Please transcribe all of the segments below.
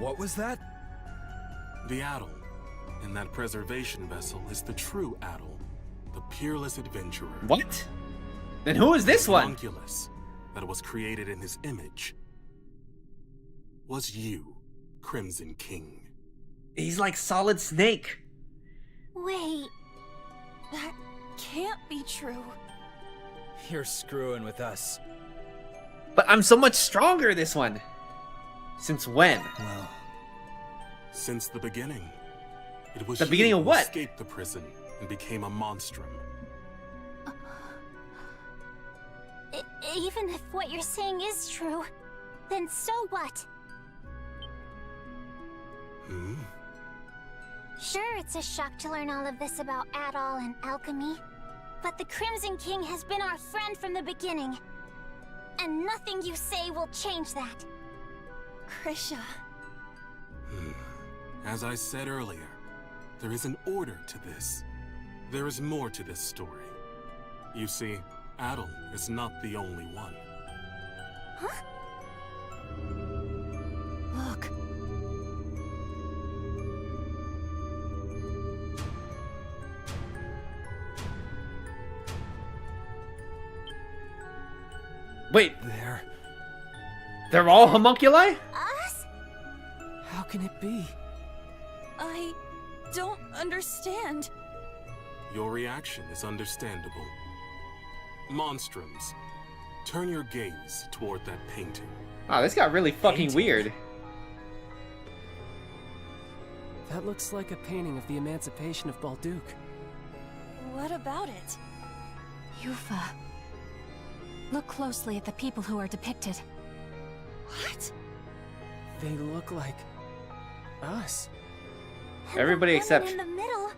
What was that? The Adel in that preservation vessel is the true Adel, the peerless adventurer. What? Then who is this one? Homunculus that was created in his image was you, Crimson King. He's like Solid Snake. Wait, that can't be true. You're screwing with us. But I'm so much stronger this one. Since when? Well, Since the beginning. It was The beginning you of who what? escaped the prison and became a monstrum. Even if what you're saying is true, then so what? Sure, it's a shock to learn all of this about Adol and alchemy, but the Crimson King has been our friend from the beginning, and nothing you say will change that. Krisha. As I said earlier, there is an order to this. There is more to this story. You see, Adel is not the only one. Huh? Look. Wait, they're all homunculi? Us? how can it be? I don't understand. Your reaction is understandable. Monstrums, turn your gaze toward that painting. Oh, this got really fucking Painting? weird. That looks like a painting of the emancipation of Balduc. What about it? Yufa. Look closely at the people who are depicted. What? They look like us. And Everybody the except woman in the middle.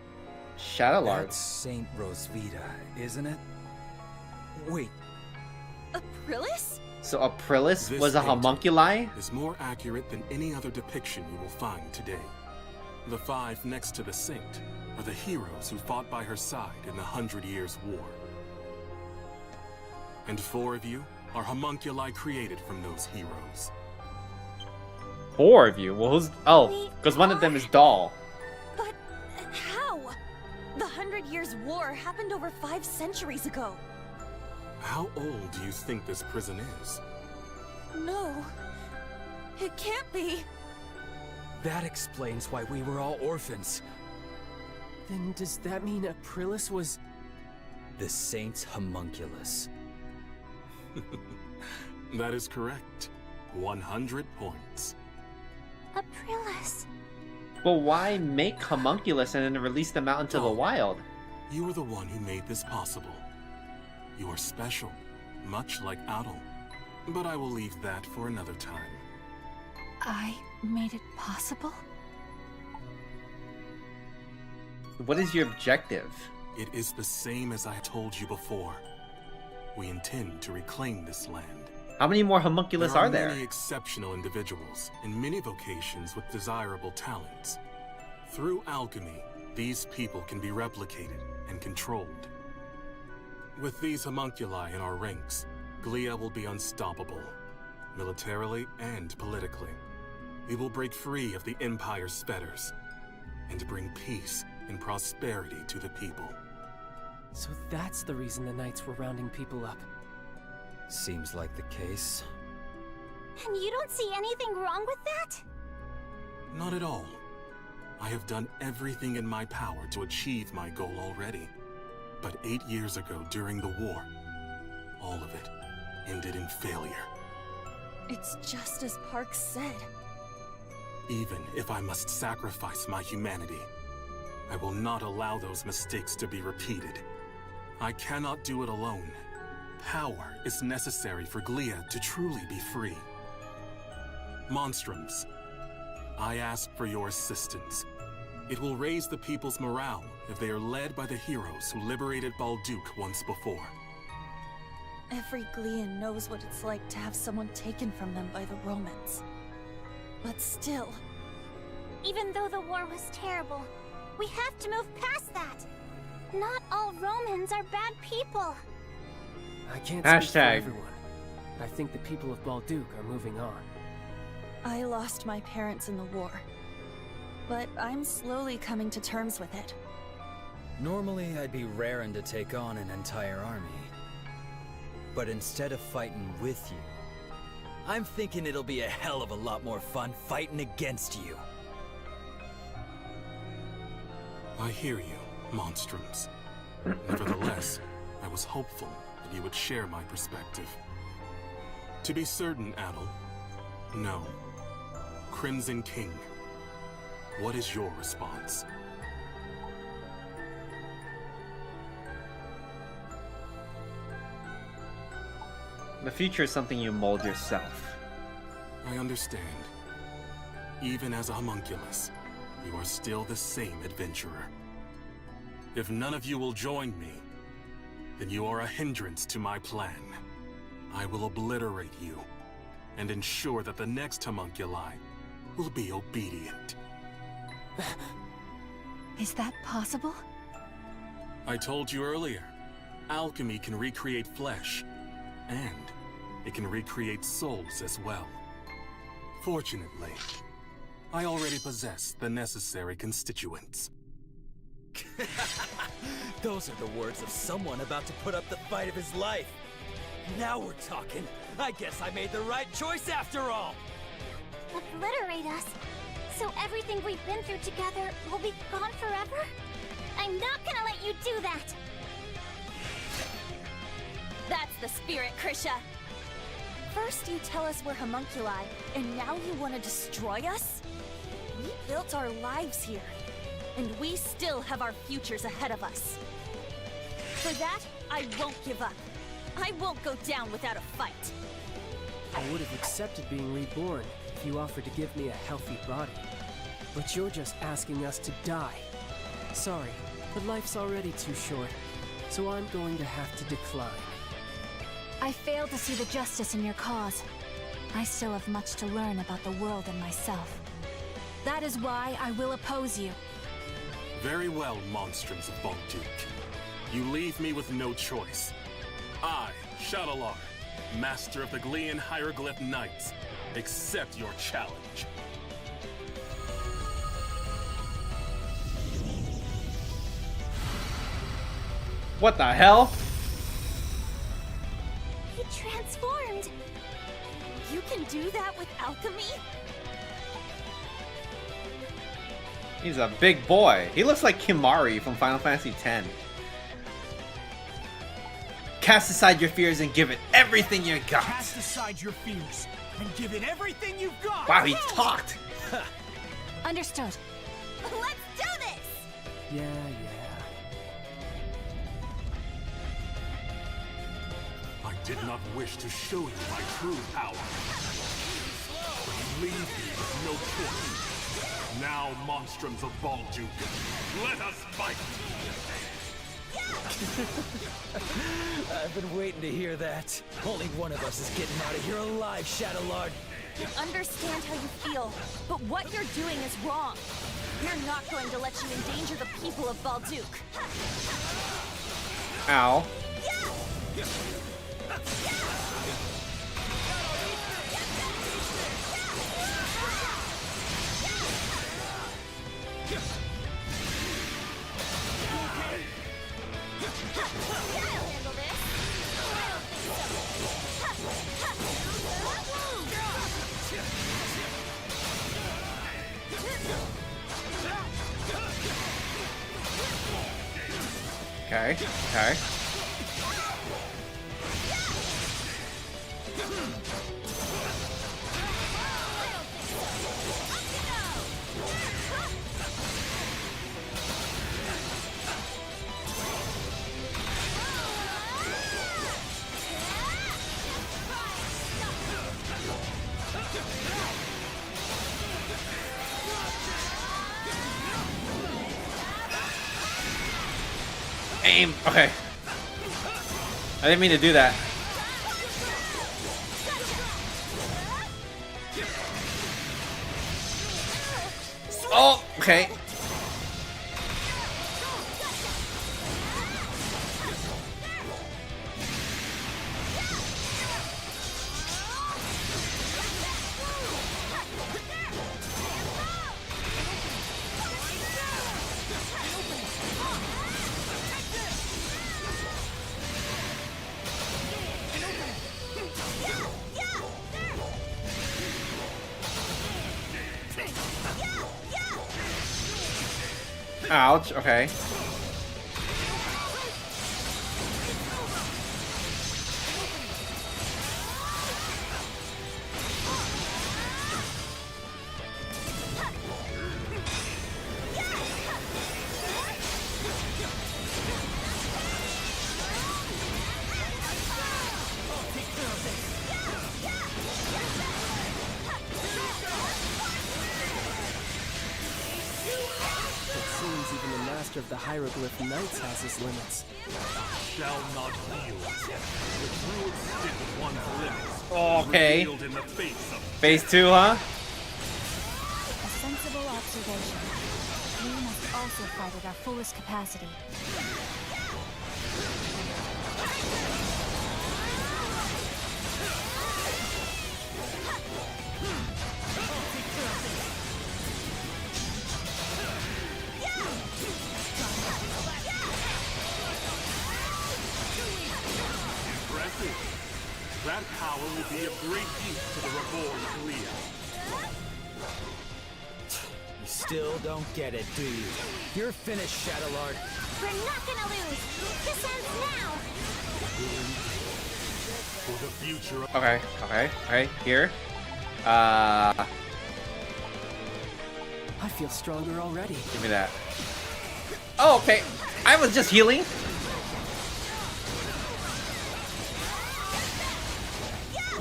Shadow Lord. That's Saint Rosvita, isn't it? Wait, Aprilis? So Aprilis This was a painting homunculi? is more accurate than any other depiction you will find today. The five next to the saint are the heroes who fought by her side in the 100 Years' War. And four of you are homunculi created from those heroes. 4 of you? Well, who's... Oh, We because one of them is Doll. But how? The 100 Years' War happened over 5 centuries ago. How old do you think this prison is? No. It can't be. that explains why we were all orphans. Then does that mean Aprilis was... The Saint's homunculus. That is correct. 100 points. Aprilis. Well, why make homunculus and then release them out into the Oh. wild? You are the one who made this possible. You are special, much like Adel. But I will leave that for another time. I made it possible? What is your objective? It is the same as I told you before. We intend to reclaim this land. How many more homunculus are there? Many exceptional individuals in many vocations with desirable talents. Through alchemy, these people can be replicated and controlled. With these homunculi in our ranks, Glia will be unstoppable, militarily and politically. We will break free of the Empire's fetters and bring peace and prosperity to the people. So that's the reason the Knights were rounding people up. Seems like the case. And you don't see anything wrong with that? Not at all. I have done everything in my power to achieve my goal already. But 8 years ago during the war, all of it ended in failure. It's just as Park said. Even if I must sacrifice my humanity, I will not allow those mistakes to be repeated. I cannot do it alone. Power is necessary for Glia to truly be free. Monstrums, I ask for your assistance. It will raise the people's morale if they are led by the heroes who liberated Balduc once before. Every Glian knows what it's like to have someone taken from them by the Romans. But still... Even though the war was terrible, we have to move past that. Not all Romans are bad people. I can't speak for Hashtag. everyone. I think the people of Balduc are moving on. I lost my parents in the war, but I'm slowly coming to terms with it. Normally, I'd be raring to take on an entire army. But instead of fighting with you, I'm thinking it'll be a hell of a lot more fun fighting against you. I hear you, Monstrums. Nevertheless, I was hopeful that you would share my perspective. To be certain, Adel, no. Crimson King, what is your response? The future is something you mold yourself. I understand. Even as a homunculus, you are still the same adventurer. If none of you will join me, then you are a hindrance to my plan. I will obliterate you, and ensure that the next homunculi will be obedient. Is that possible? I told you earlier, alchemy can recreate flesh, and it can recreate souls as well. Fortunately, I already possess the necessary constituents. Those are the words of someone about to put up the fight of his life. Now we're talking. I guess I made the right choice after all. Obliterate us? So everything we've been through together will be gone forever? I'm not gonna let you do that! That's the spirit, Krisha! First you tell us we're homunculi, and now you want to destroy us? We built our lives here, and we still have our futures ahead of us. For that, I won't give up. I won't go down without a fight. I would have accepted being reborn if you offered to give me a healthy body. But you're just asking us to die. Sorry, but life's already too short, so I'm going to have to decline. I fail to see the justice in your cause. I still have much to learn about the world and myself. That is why I will oppose you. Very well, monstrums of Bolduke. You leave me with no choice. I, Shadalar, master of the Glean Hieroglyph Knights, accept your challenge. What the hell? He transformed! You can do that with alchemy? He's a big boy. He looks like Kimari from Final Fantasy X. Cast aside your fears and give it everything you got. Cast aside your fears and give it everything you've got. Wow, he talked. Understood. Let's do this! Yeah. I did not wish to show you my true power. But you leave me with no choice. Now, monstrums of Bolduke, let us fight! I've been waiting to hear that. Only one of us is getting out of here alive, Shadowlord. I understand how you feel, but what you're doing is wrong. We're not going to let you endanger the people of Bolduke. Ow. Okay. Aim. Okay. I didn't mean to do that. Oh, okay. Ouch, okay. Even the master of the hieroglyph knights has his limits. Shall not yield. The druid stick one's limits. Okay. Revealed in the face of Phase 2, huh? A sensible observation. We must also fight at our fullest capacity. that power will be of great use to the reborn Kalia. You still don't get it, do you? You're finished, Shadowlord. We're not gonna lose! This ends now! For the future of Okay, here. I feel stronger already. Give me that. Oh, okay. I was just healing.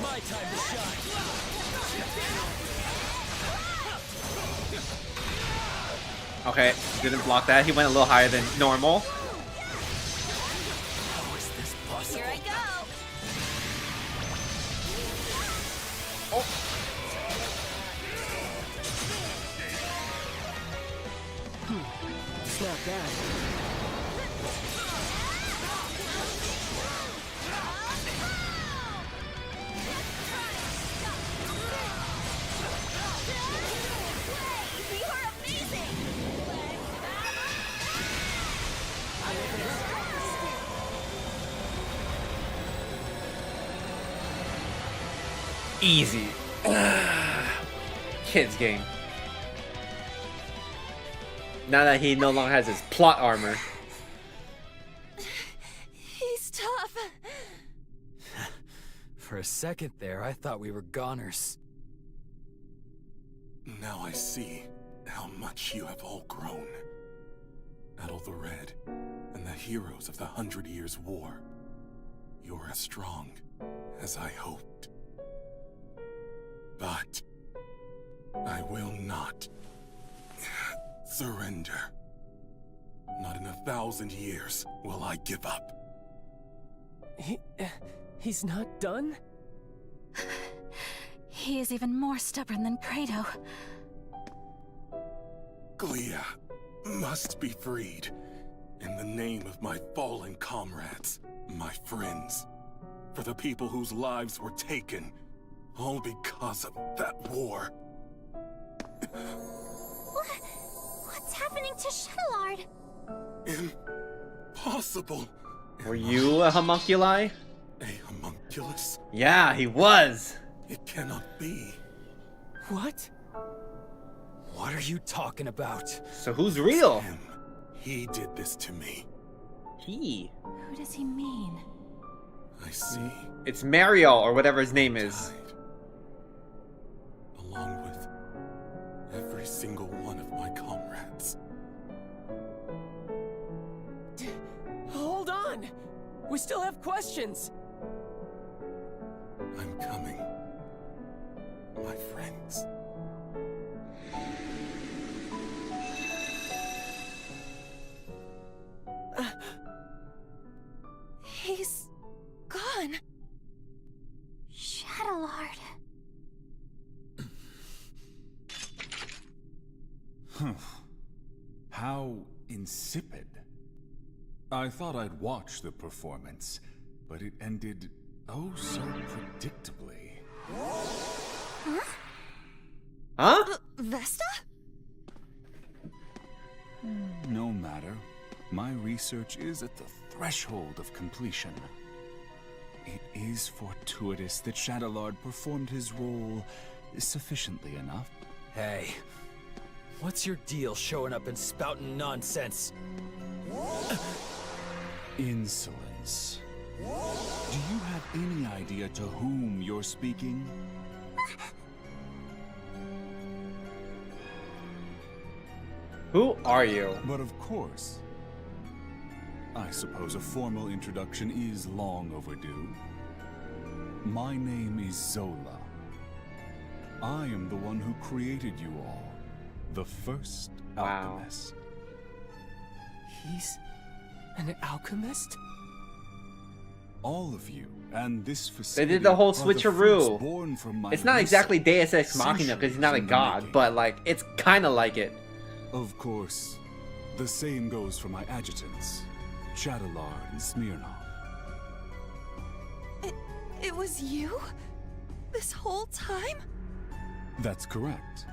My time to shine. Okay, didn't block that. He went a little higher than normal. How is this possible? Here I go. It's not bad. You are amazing. Easy. Kids game. Now that he no longer has his plot armor. He's tough. For a second there, I thought we were goners. Now I see how much you have all grown. Adol the Red and the heroes of the 100 Years' War. You're as strong as I hoped. But I will not surrender. Not in 1,000 years will I give up. He's not done? He is even more stubborn than Credo. Glia must be freed in the name of my fallen comrades, my friends, for the people whose lives were taken, all because of that war. What's happening to Shadowlord? Impossible. Were you a homunculi? A homunculus? Yeah, he was. It cannot be. What? What are you talking about? So who's real? Him. He did this to me. He. Who does he mean? I see. It's Mario or whatever his name is. Died. Along with every single one of my comrades. Hold on! We still have questions! I'm coming. My friends. He's gone. Shadowlord. How insipid. I thought I'd watch the performance, but it ended oh so predictably. Huh? Vesta? No matter. My research is at the threshold of completion. It is fortuitous that Shadowlord performed his role sufficiently enough. Hey, What's your deal showing up and spouting nonsense? Insolence. Do you have any idea to whom you're speaking? Who are you? But of course. I suppose a formal introduction is long overdue. My name is Zola. I am the one who created you all. The first alchemist. He's an alchemist? All of you and this They facility did the whole are the first switcheroo. born from my It's not exactly research, Deus Ex Machina because he's not a centuries in the god, making. but like it's kind of like it. Of course, the same goes for my adjutants, Shadowlard and Smirnov. It was you? This whole time? That's correct.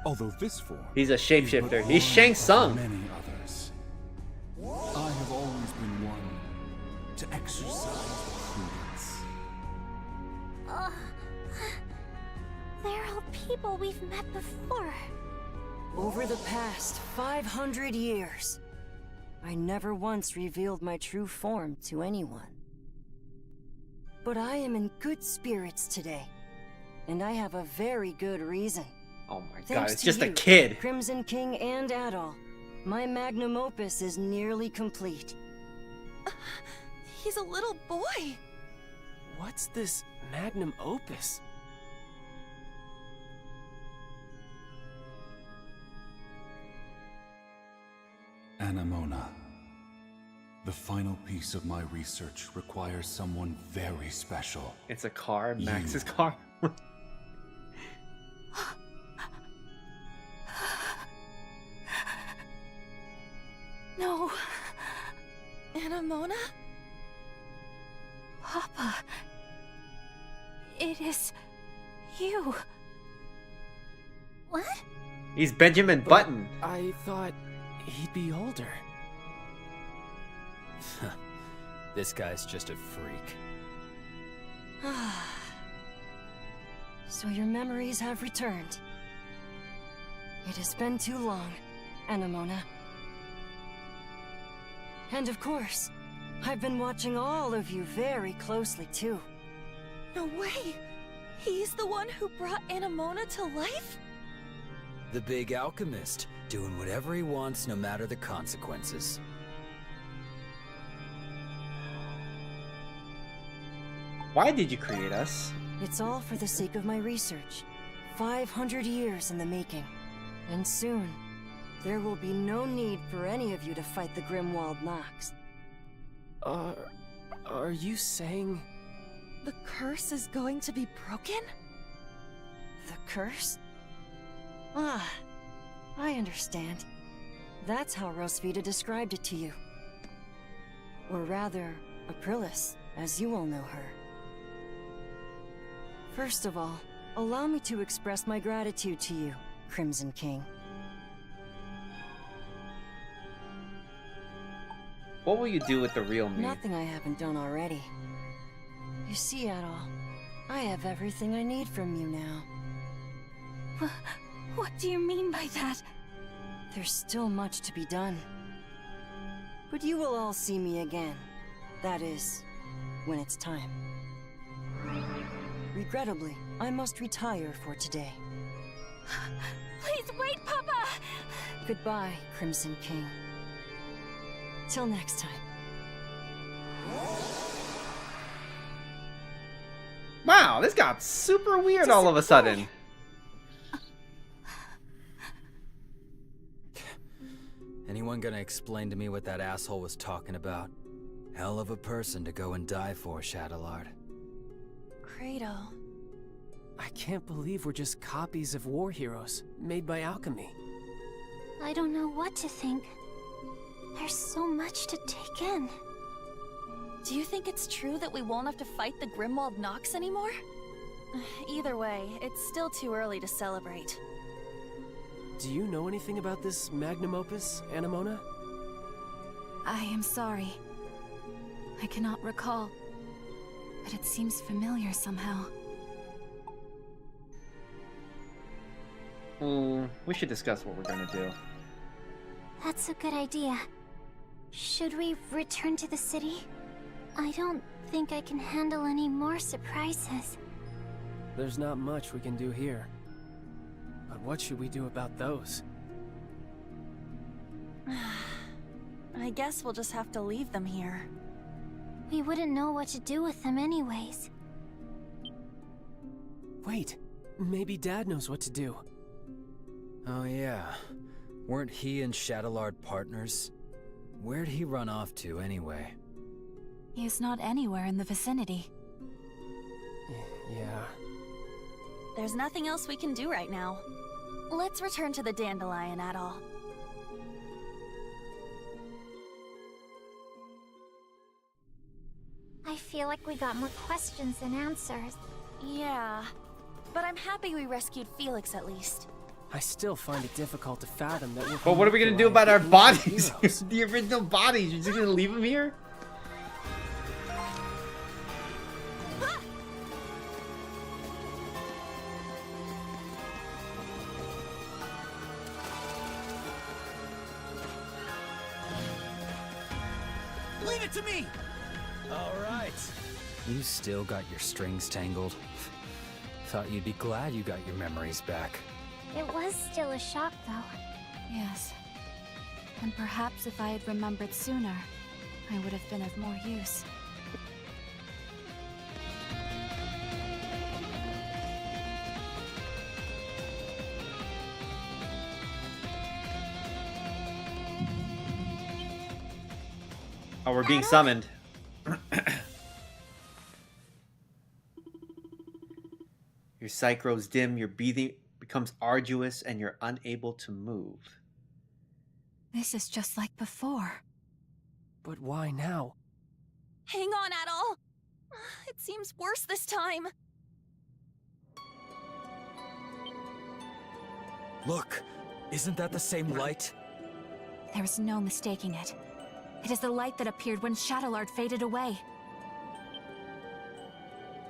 Although this form, He's a is shapeshifter. but He's one Shang of Tsung. many others. I have always been one to exercise prudence. They're all people we've met before. Over the past 500 years, I never once revealed my true form to anyone. But I am in good spirits today, and I have a very good reason. Oh my god, Thanks it's to just a you, kid. Crimson King and Adol, my magnum opus is nearly complete. He's a little boy. What's this magnum opus? Anemona. The final piece of my research requires someone very special. It's a car, You. Max's car. No, Anemona? Papa. It is you. What? He's Benjamin Button. I thought he'd be older. This guy's just a freak. So your memories have returned. It has been too long, Anemona. And of course, I've been watching all of you very closely too. No way! He's the one who brought Anemona to life? The big alchemist, doing whatever he wants no matter the consequences. Why did you create us? It's all for the sake of my research. 500 years in the making. And soon, there will be no need for any of you to fight the Grimwald Nox. Are you saying... The curse is going to be broken? The curse? Ah, I understand. That's how Rosvita described it to you. Or rather, Aprilis, as you all know her. First of all, allow me to express my gratitude to you, Crimson King. What will you do with the real me? Nothing I haven't done already. You see, Adol, I have everything I need from you now. What do you mean by that? There's still much to be done. But you will all see me again. That is, when it's time. Regrettably, I must retire for today. Please wait, Papa! Goodbye, Crimson King. Till next time. Wow, this got super weird all of a sudden. Anyone gonna explain to me what that asshole was talking about? Hell of a person to go and die for, Shadowlard. Kratos. I can't believe we're just copies of war heroes, made by alchemy. I don't know what to think. There's so much to take in. Do you think it's true that we won't have to fight the Grimwald Nox anymore? Either way, it's still too early to celebrate. Do you know anything about this magnum opus, Anemona? I am sorry. I cannot recall. But it seems familiar somehow. We should discuss what we're gonna do. That's a good idea. Should we return to the city? I don't think I can handle any more surprises. There's not much we can do here. But what should we do about those? I guess we'll just have to leave them here. We wouldn't know what to do with them anyways. Wait, maybe Dad knows what to do. Oh yeah. Weren't he and Shadowlard partners? Where'd he run off to anyway? He's not anywhere in the vicinity. Yeah. There's nothing else we can do right now. Let's return to the Dandelion Atoll. I feel like we got more questions than answers. Yeah, but I'm happy we rescued Felix at least. I still find it difficult to fathom that we're... But what are we gonna do about our bodies? The original bodies, you're just gonna leave them here? Leave it to me! All right. You still got your strings tangled. Thought you'd be glad you got your memories back. It was still a shock, though. Yes. And perhaps if I had remembered sooner, I would have been of more use. Oh, we're being summoned. Your sight grows dim, your breathing becomes arduous, and you're unable to move. This is just like before. But why now? Hang on, Atoll! It seems worse this time. Look, isn't that the same light? There is no mistaking it. It is the light that appeared when Shadowlard faded away.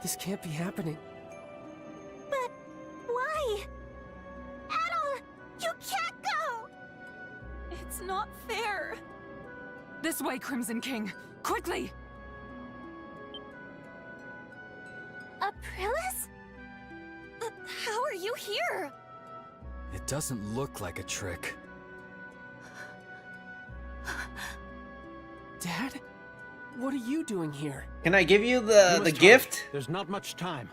This can't be happening. But why? Atoll, you can't go! It's not fair. This way, Crimson King! Quickly! Aprilis? How are you here? It doesn't look like a trick. Dad? What are you doing here? Can I give you You the must gift? hurry. There's not much time.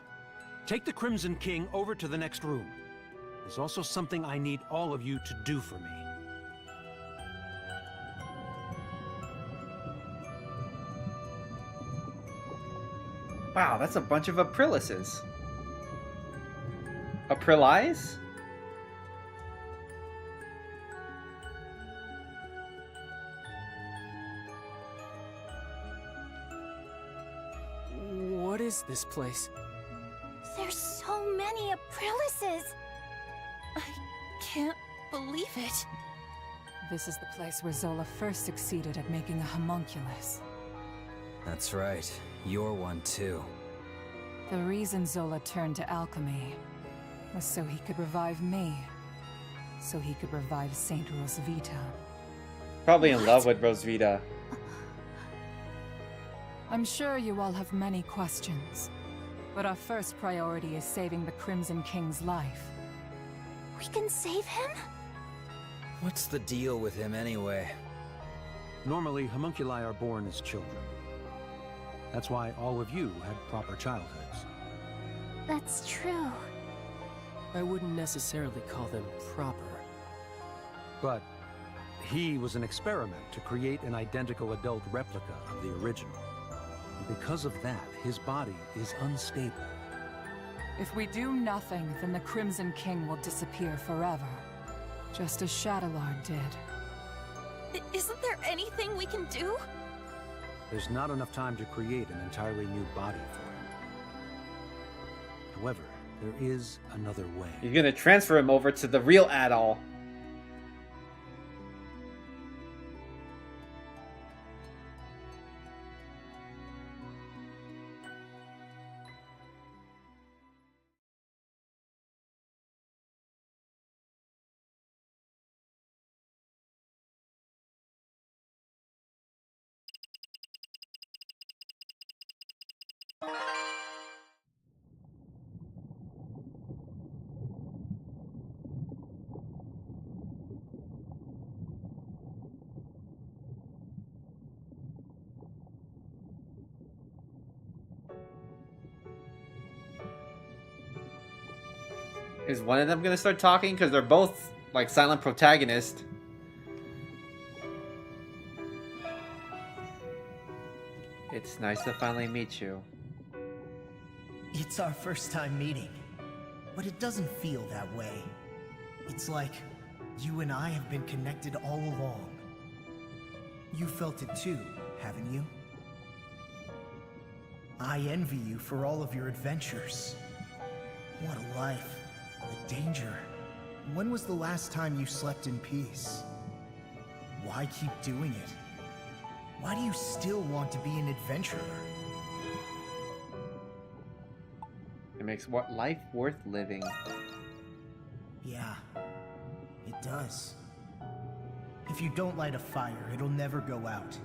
Take the Crimson King over to the next room. There's also something I need all of you to do for me. Wow, that's a bunch of Aprilises. Aprilis? What is this place? There's so many Aprilises! I can't believe it. This is the place where Zola first succeeded at making a homunculus. That's right. You're one too. The reason Zola turned to alchemy was so he could revive me. So he could revive Saint Rosvita. Probably in love with Rosvita. I'm sure you all have many questions, but our first priority is saving the Crimson King's life. We can save him? What's the deal with him anyway? Normally, homunculi are born as children. That's why all of you had proper childhoods. That's true. I wouldn't necessarily call them proper. But he was an experiment to create an identical adult replica of the original. And because of that, his body is unstable. If we do nothing, then the Crimson King will disappear forever. Just as Shadowlard did. Isn't there anything we can do? There's not enough time to create an entirely new body for him. However, there is another way. You're gonna transfer him over to the real Atoll. Is one of them gonna start talking? Because they're both like silent protagonists. It's nice to finally meet you. It's our first time meeting, but it doesn't feel that way. It's like you and I have been connected all along. You felt it too, haven't you? I envy you for all of your adventures. What a life. The danger. When was the last time you slept in peace? Why keep doing it? Why do you still want to be an adventurer? It makes what life worth living. Yeah, it does. If you don't light a fire, it'll never go out.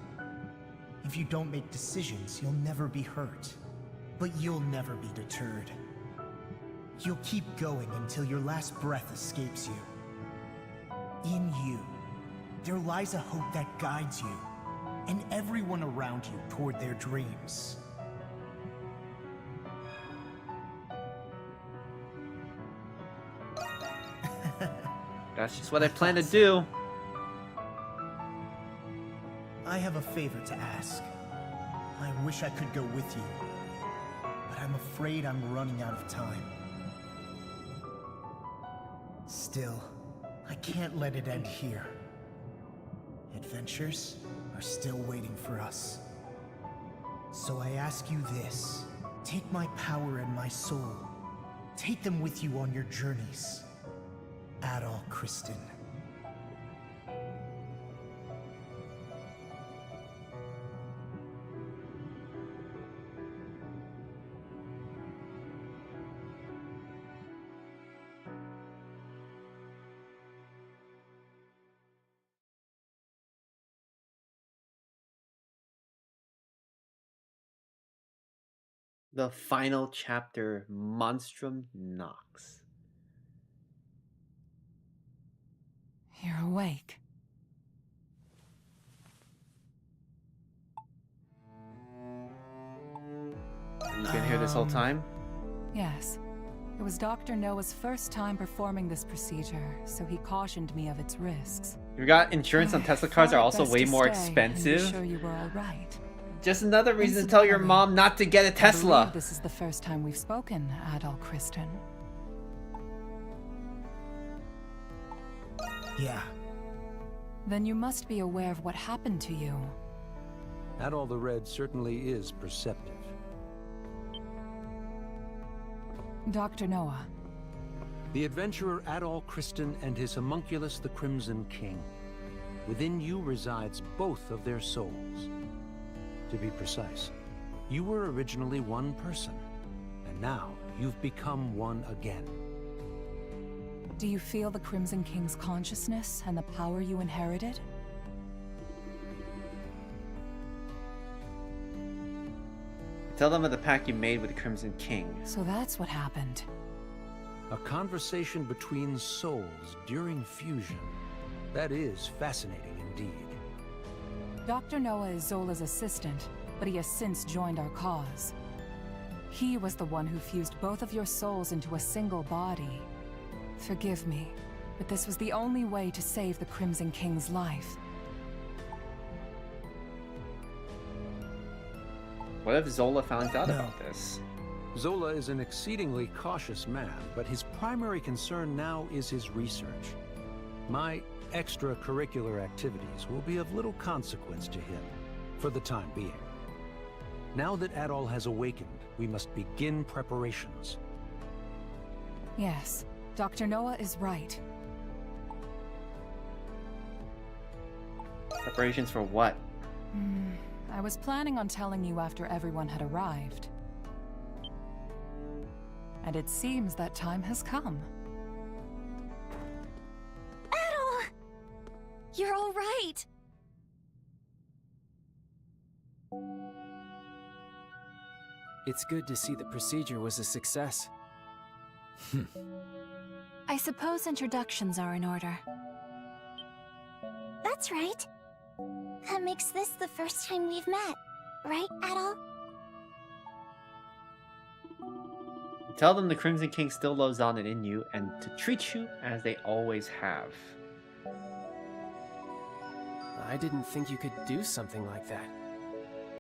If you don't make decisions, you'll never be hurt. But you'll never be deterred. You'll keep going until your last breath escapes you. In you, there lies a hope that guides you, and everyone around you toward their dreams. That's just what I plan to do. I have a favor to ask. I wish I could go with you, but I'm afraid I'm running out of time. Still, I can't let it end here. Adventures are still waiting for us. So I ask you this. Take my power and my soul. Take them with you on your journeys. Adol Kristen. The final chapter, Monstrum Nox. You're awake. You've been here this whole time? Yes. It was Dr. Noah's first time performing this procedure, so he cautioned me of its risks. You got insurance on Tesla cars are also way more expensive. I'm sure you were all right. Just another reason to tell your mom not to get a Tesla. This is the first time we've spoken, Adol Kristen. Yeah. Then you must be aware of what happened to you. Adol the Red certainly is perceptive. Dr. Noah. The adventurer Adol Kristen and his homunculus the Crimson King. Within you resides both of their souls. To be precise, you were originally one person, and now you've become one again. Do you feel the Crimson King's consciousness and the power you inherited? Tell them of the pact you made with the Crimson King. So that's what happened. A conversation between souls during fusion. That is fascinating indeed. Dr. Noah is Zola's assistant, but he has since joined our cause. He was the one who fused both of your souls into a single body. Forgive me, but this was the only way to save the Crimson King's life. What if Zola found out about this? Zola is an exceedingly cautious man, but his primary concern now is his research. My extracurricular activities will be of little consequence to him, for the time being. Now that Adol has awakened, we must begin preparations. Yes, Dr. Noah is right. Preparations for what? I was planning on telling you after everyone had arrived. And it seems that time has come. Adol! You're all right! It's good to see the procedure was a success. I suppose introductions are in order. That's right. That makes this the first time we've met, right, Adol? Tell them the Crimson King still lives on and in you, and to treat you as they always have. I didn't think you could do something like that.